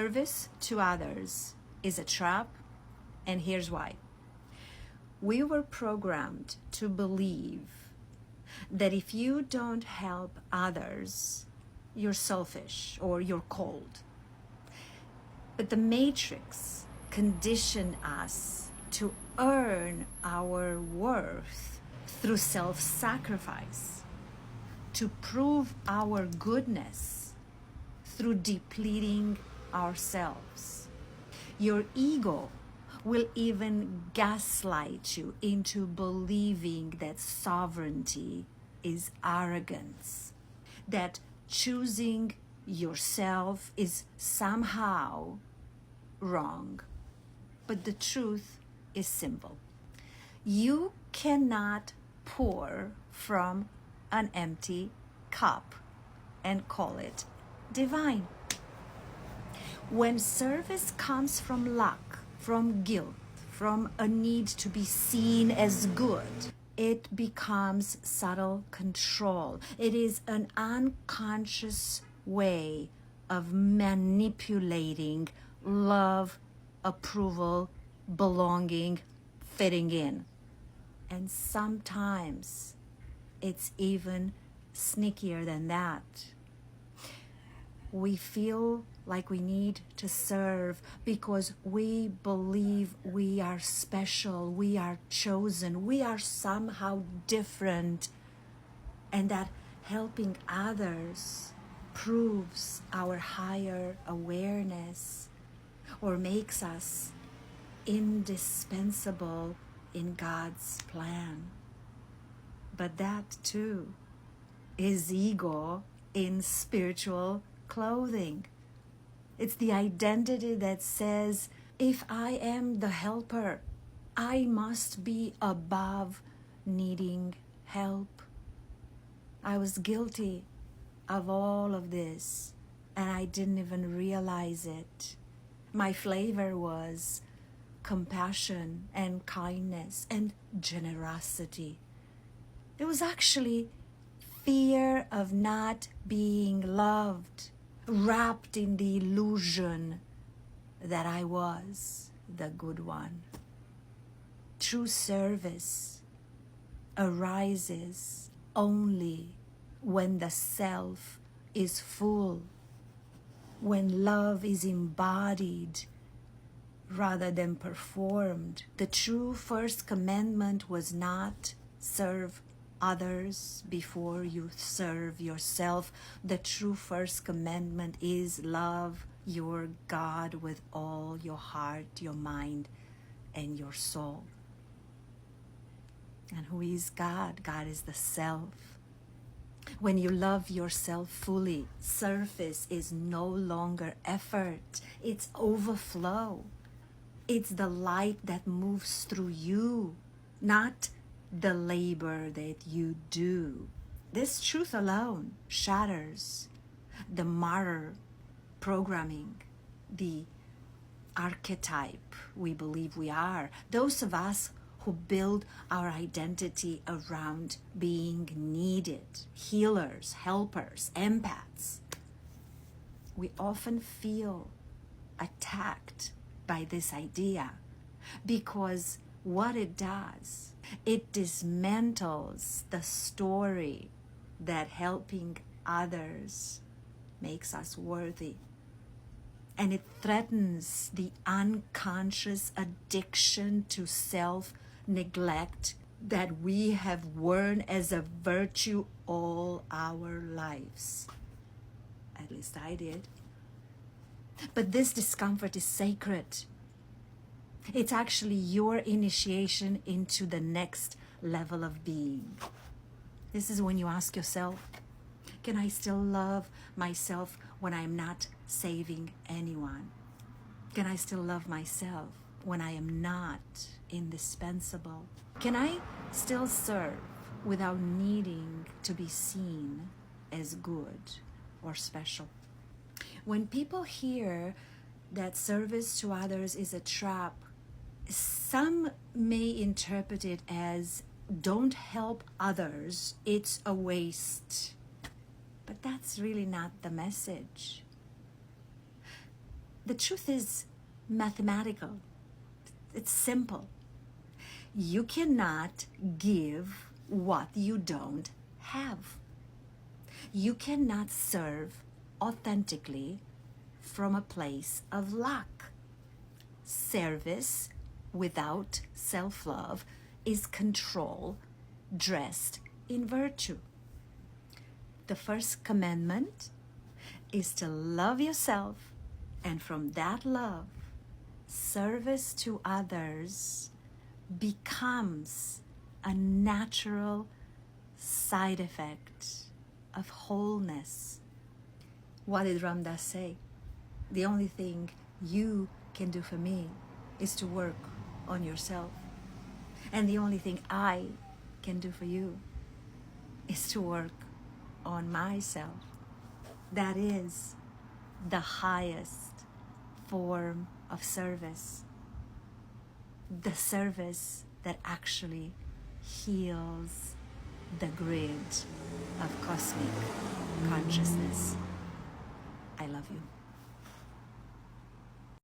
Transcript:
Service to others is a trap, and here's why. We were programmed to believe that if you don't help others, you're selfish or you're cold. But the Matrix conditioned us to earn our worth through self-sacrifice, to prove our goodness through depleting ourselves. Your ego will even gaslight you into believing that sovereignty is arrogance, that choosing yourself is somehow wrong. But the truth is simple. You cannot pour from an empty cup and call it divine. When service comes from lack, from guilt, from a need to be seen as good, it becomes subtle control. It is an unconscious way of manipulating love, approval, belonging, fitting in. And sometimes it's even sneakier than that. We feel like we need to serve because we believe we are special, we are chosen, we are somehow different, and that helping others proves our higher awareness or makes us indispensable in God's plan. But that too is ego in spiritual clothing. It's the identity that says, if I am the helper, I must be above needing help. I was guilty of all of this, and I didn't even realize it. My flavor was compassion and kindness and generosity. It was actually fear of not being loved, wrapped in the illusion that I was the good one. True service arises only when the self is full, when love is embodied rather than performed. The true first commandment was not serve others before you serve yourself. The true first commandment is love your God with all your heart, your mind, and your soul. And who is God? God is the self. When you love yourself fully, service is no longer effort, it's overflow. It's the light that moves through you, not the labor that you do. This truth alone shatters the martyr programming, the archetype we believe we are. Those of us who build our identity around being needed, healers, helpers, empaths, we often feel attacked by this idea because what it does, it dismantles the story that helping others makes us worthy. And it threatens the unconscious addiction to self-neglect that we have worn as a virtue all our lives. At least I did. But this discomfort is sacred. It's actually your initiation into the next level of being. This is when you ask yourself, can I still love myself when I'm not saving anyone? Can I still love myself when I am not indispensable? Can I still serve without needing to be seen as good or special? When people hear that service to others is a trap, some may interpret it as don't help others, it's a waste. But that's really not the message. The truth is mathematical. It's simple. You cannot give what you don't have. You cannot serve authentically from a place of lack. Service without self-love is control dressed in virtue. The first commandment is to love yourself, and from that love, service to others becomes a natural side effect of wholeness. What did Ram Dass say? The only thing you can do for me is to work on yourself. And the only thing I can do for you is to work on myself. That is the highest form of service. The service that actually heals the grid of cosmic consciousness. I love you.